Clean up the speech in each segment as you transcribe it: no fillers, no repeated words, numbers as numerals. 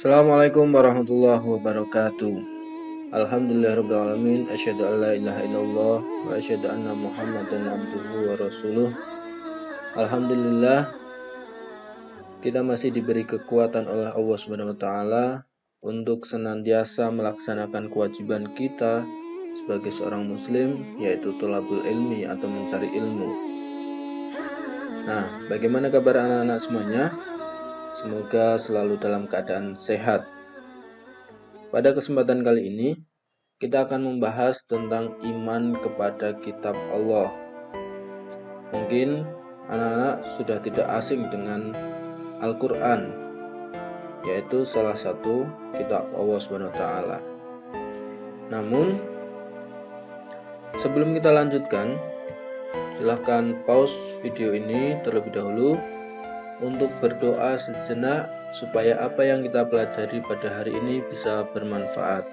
Assalamualaikum warahmatullahi wabarakatuh. Alhamdulillahirabbil alamin, asyhadu an la ilaha illallah wa asyhadu anna Muhammadan abduhu wa rasuluh. Alhamdulillah, kita masih diberi kekuatan oleh Allah Subhanahu wa taala untuk senantiasa melaksanakan kewajiban kita sebagai seorang muslim, yaitu thalabul ilmi atau mencari ilmu. Nah, bagaimana kabar anak-anak semuanya? Semoga selalu dalam keadaan sehat. Pada kesempatan kali ini, kita akan membahas tentang iman kepada kitab Allah. Mungkin anak-anak sudah tidak asing dengan Al-Quran, yaitu salah satu kitab Allah SWT. Namun, sebelum kita lanjutkan, silahkan pause video ini terlebih dahulu untuk berdoa sejenak supaya apa yang kita pelajari pada hari ini bisa bermanfaat.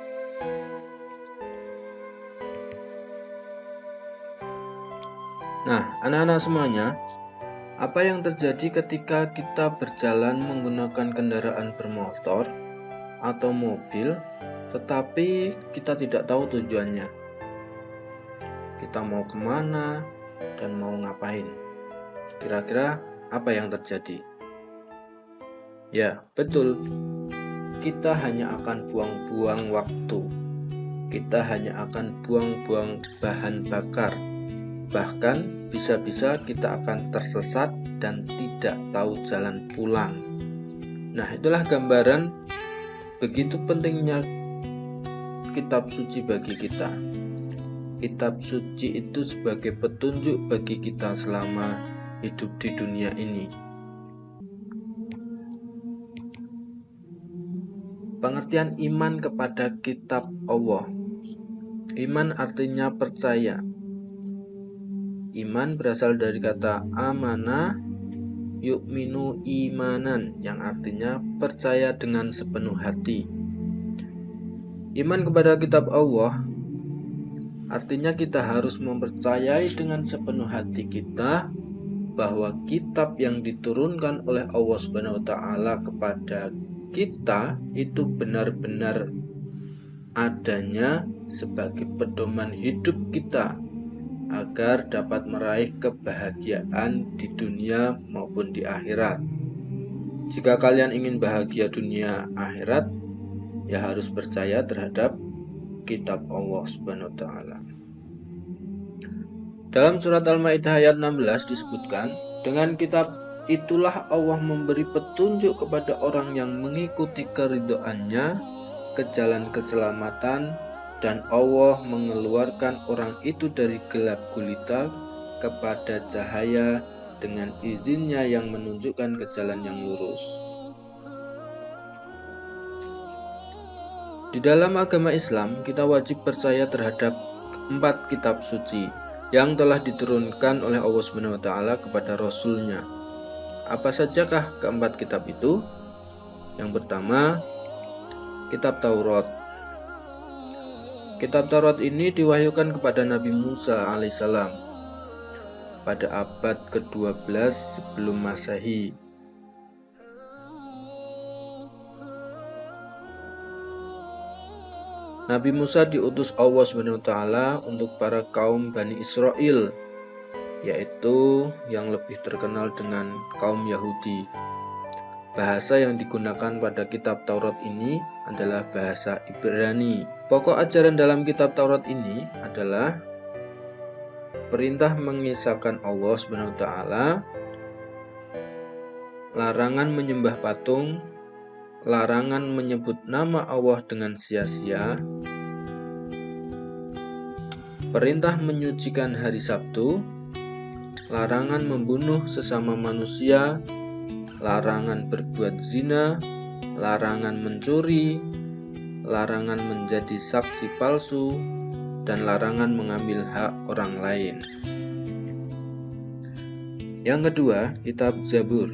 Nah, anak-anak semuanya, apa yang terjadi ketika kita berjalan menggunakan kendaraan bermotor atau mobil, tetapi kita tidak tahu tujuannya? Kita mau kemana dan mau ngapain? Kira-kira apa yang terjadi? Ya, betul. Kita hanya akan buang-buang waktu. Kita hanya akan buang-buang bahan bakar. Bahkan bisa-bisa kita akan tersesat dan tidak tahu jalan pulang. Nah, itulah gambaran begitu pentingnya kitab suci bagi kita. Kitab suci itu sebagai petunjuk bagi kita selama hidup di dunia ini. Pengertian iman kepada kitab Allah. Iman artinya percaya. Iman berasal dari kata amana yu'minu imanan, yang artinya percaya dengan sepenuh hati. Iman kepada kitab Allah artinya kita harus mempercayai dengan sepenuh hati kita bahwa kitab yang diturunkan oleh Allah Subhanahu wa taala kepada kita itu benar-benar adanya sebagai pedoman hidup kita agar dapat meraih kebahagiaan di dunia maupun di akhirat. Jika kalian ingin bahagia dunia akhirat, ya harus percaya terhadap kitab Allah Subhanahu wa taala. Dalam surat Al-Maidah ayat 16 disebutkan, dengan kitab itulah Allah memberi petunjuk kepada orang yang mengikuti keridhoannya ke jalan keselamatan, dan Allah mengeluarkan orang itu dari gelap gulita kepada cahaya dengan izinnya yang menunjukkan ke jalan yang lurus. Di dalam agama Islam, kita wajib percaya terhadap 4 kitab suci yang telah diturunkan oleh Allah Subhanahu wa taala kepada Rasul-Nya. Apa sajakah keempat kitab itu? Yang pertama, kitab Taurat. Kitab Taurat ini diwahyukan kepada Nabi Musa alaihissalam pada abad ke-12 sebelum Masehi. Nabi Musa diutus Allah SWT untuk para kaum Bani Israel, yaitu yang lebih terkenal dengan kaum Yahudi. Bahasa yang digunakan pada kitab Taurat ini adalah bahasa Ibrani. Pokok ajaran dalam kitab Taurat ini adalah perintah mengisahkan Allah SWT, larangan menyembah patung, larangan menyebut nama Allah dengan sia-sia, perintah menyucikan hari Sabtu, larangan membunuh sesama manusia, larangan berbuat zina, larangan mencuri, larangan menjadi saksi palsu, dan larangan mengambil hak orang lain. Yang kedua, kitab Zabur.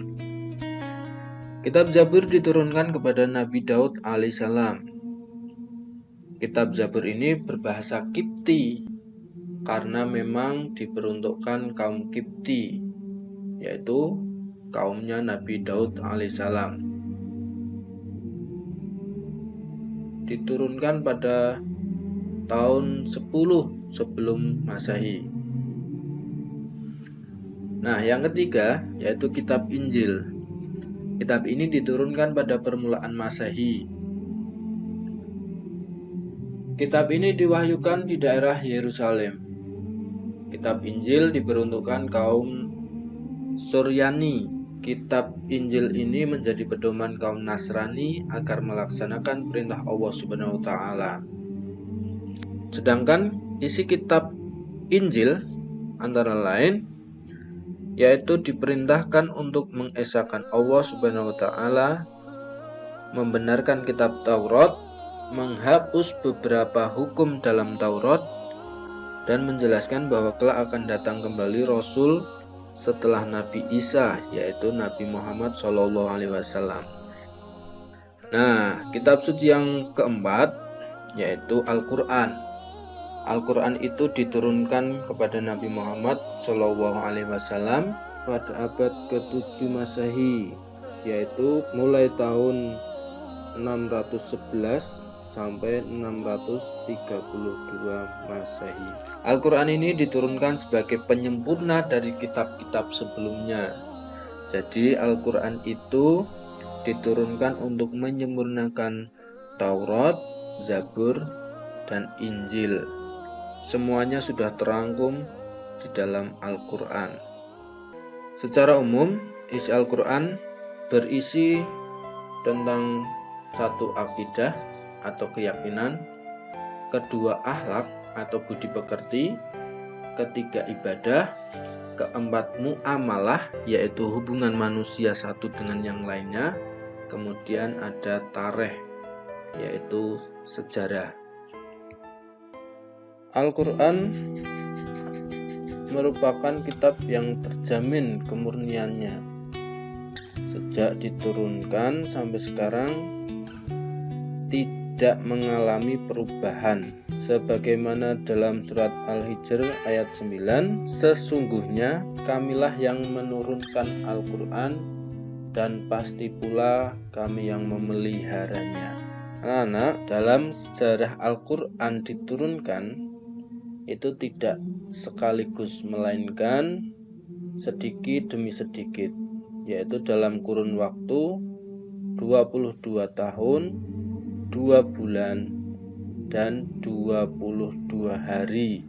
Kitab Zabur diturunkan kepada Nabi Daud alaihissalam. Kitab Zabur ini berbahasa Kipti karena memang diperuntukkan kaum Kipti, yaitu kaumnya Nabi Daud alaihissalam. diturunkan pada tahun 10 sebelum Masehi. Nah, yang ketiga yaitu kitab Injil. Kitab ini diturunkan pada permulaan Masehi. Kitab ini diwahyukan di daerah Yerusalem. Kitab Injil diperuntukkan kaum Suryani. Kitab Injil ini menjadi pedoman kaum Nasrani agar melaksanakan perintah Allah Subhanahu wa taala. Sedangkan isi kitab Injil antara lain yaitu diperintahkan untuk mengesahkan Allah Subhanahu wa taala, membenarkan kitab Taurat, menghapus beberapa hukum dalam Taurat, dan menjelaskan bahwa kelak akan datang kembali Rasul setelah Nabi Isa, yaitu Nabi Muhammad SAW. Nah, kitab suci yang keempat yaitu Al-Quran. Al-Quran itu diturunkan kepada Nabi Muhammad SAW pada abad ke-7 Masehi, yaitu mulai tahun 611 sampai 632 Masehi. Al-Quran ini diturunkan sebagai penyempurna dari kitab-kitab sebelumnya. Jadi Al-Quran itu diturunkan untuk menyempurnakan Taurat, Zabur, dan Injil. Semuanya sudah terangkum di dalam Al-Quran. Secara umum, isi Al-Quran berisi tentang satu akidah atau keyakinan, kedua akhlak atau budi pekerti, ketiga ibadah, keempat muamalah yaitu hubungan manusia satu dengan yang lainnya, kemudian ada tarikh yaitu sejarah. Al-Quran merupakan kitab yang terjamin kemurniannya. Sejak diturunkan sampai sekarang tidak mengalami perubahan. Sebagaimana dalam surat Al-Hijr ayat 9, sesungguhnya kamilah yang menurunkan Al-Quran dan pasti pula kami yang memeliharanya. Anak-anak, dalam sejarah Al-Quran diturunkan itu tidak sekaligus, melainkan sedikit demi sedikit, yaitu dalam kurun waktu 22 tahun, 2 bulan, dan 22 hari,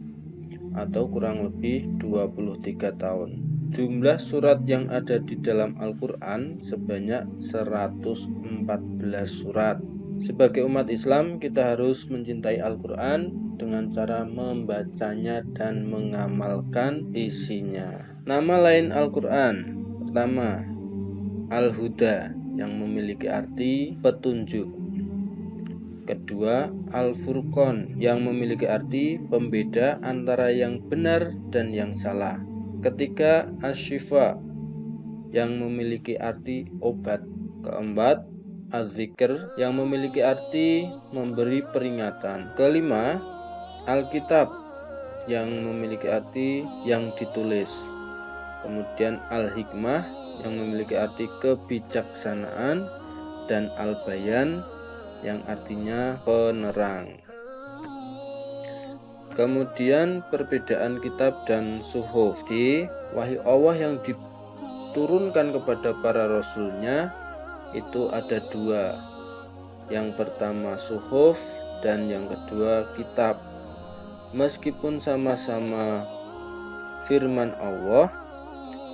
atau kurang lebih 23 tahun. Jumlah surat yang ada di dalam Al-Quran sebanyak 114 surat. Sebagai umat Islam, kita harus mencintai Al-Quran dengan cara membacanya dan mengamalkan isinya. Nama lain Al-Quran: pertama, Al-Huda, yang memiliki arti petunjuk. Kedua, Al-Furqan, yang memiliki arti pembeda antara yang benar dan yang salah. Ketiga, Asy-Syifa, yang memiliki arti obat. Keempat, Az-Zikr, yang memiliki arti memberi peringatan. Kelima, Alkitab, yang memiliki arti yang ditulis. Kemudian Al-Hikmah, yang memiliki arti kebijaksanaan, dan Al-Bayan, yang artinya penerang. Kemudian perbedaan kitab dan suhuf. Di wahyu Allah yang diturunkan kepada para rasulnya itu ada dua. Yang pertama suhuf dan yang kedua kitab. Meskipun sama-sama firman Allah,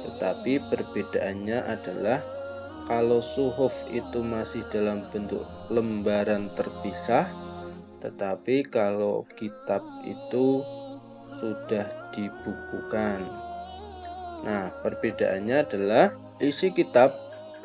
tetapi perbedaannya adalah kalau suhuf itu masih dalam bentuk lembaran terpisah, tetapi kalau kitab itu sudah dibukukan. Nah, perbedaannya adalah isi kitab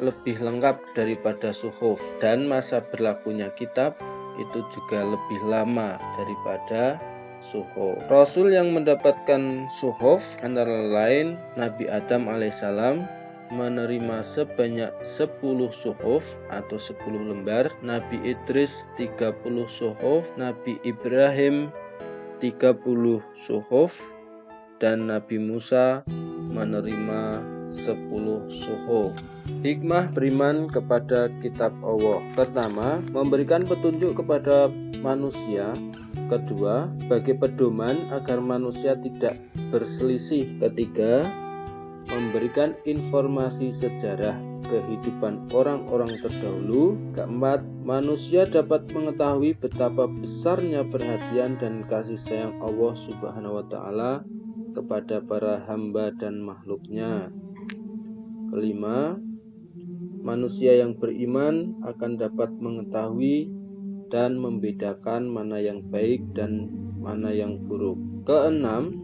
lebih lengkap daripada suhuf, dan masa berlakunya kitab itu juga lebih lama daripada suhuf. Rasul yang mendapatkan suhuf antara lain Nabi Adam alaihissalam menerima sebanyak 10 suhuf atau 10 lembar, Nabi Idris 30 suhuf, Nabi Ibrahim 30 suhuf, dan Nabi Musa menerima 10 suhuf. Hikmah beriman kepada kitab Allah. Pertama, memberikan petunjuk kepada manusia. Kedua, sebagai pedoman agar manusia tidak berselisih. Ketiga, memberikan informasi sejarah kehidupan orang-orang terdahulu. Keempat, manusia dapat mengetahui betapa besarnya perhatian dan kasih sayang Allah Subhanahu wa Ta'ala kepada para hamba dan makhluknya. Kelima, manusia yang beriman akan dapat mengetahui dan membedakan mana yang baik dan mana yang buruk. Keenam,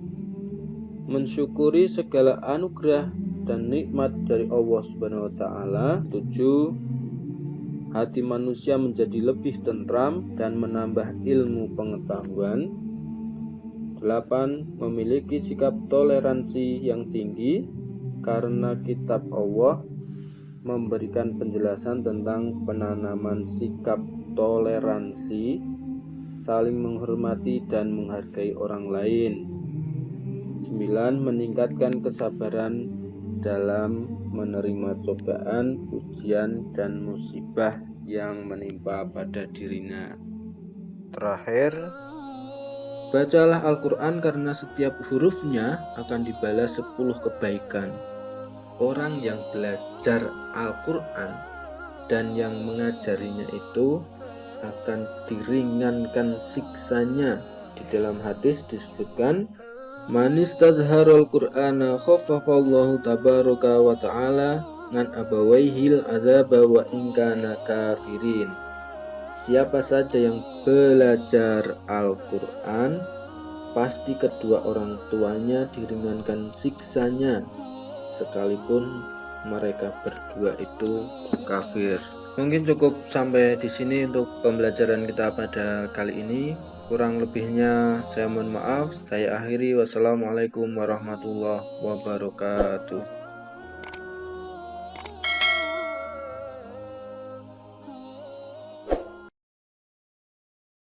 mensyukuri segala anugerah dan nikmat dari Allah Subhanahu wa Ta'ala. 7. Hati manusia menjadi lebih tentram dan menambah ilmu pengetahuan. 8. Memiliki sikap toleransi yang tinggi karena kitab Allah memberikan penjelasan tentang penanaman sikap toleransi, saling menghormati dan menghargai orang lain. 9. Meningkatkan kesabaran dalam menerima cobaan, ujian, dan musibah yang menimpa pada dirinya. Terakhir, bacalah Al-Quran karena setiap hurufnya akan dibalas 10 kebaikan. Orang yang belajar Al-Quran dan yang mengajarinya itu akan diringankan siksanya. Di dalam hadis disebutkan, man istadharul Qur'ana khaffafallahu tabaraka wa ta'ala an abawaihil adzaba wa in kana kafirin. Siapa saja yang belajar Al-Quran, pasti kedua orang tuanya diringankan siksanya, sekalipun mereka berdua itu kafir. Mungkin cukup sampai di sini untuk pembelajaran kita pada kali ini. Kurang lebihnya saya mohon maaf. Saya akhiri. Wassalamualaikum warahmatullahi wabarakatuh.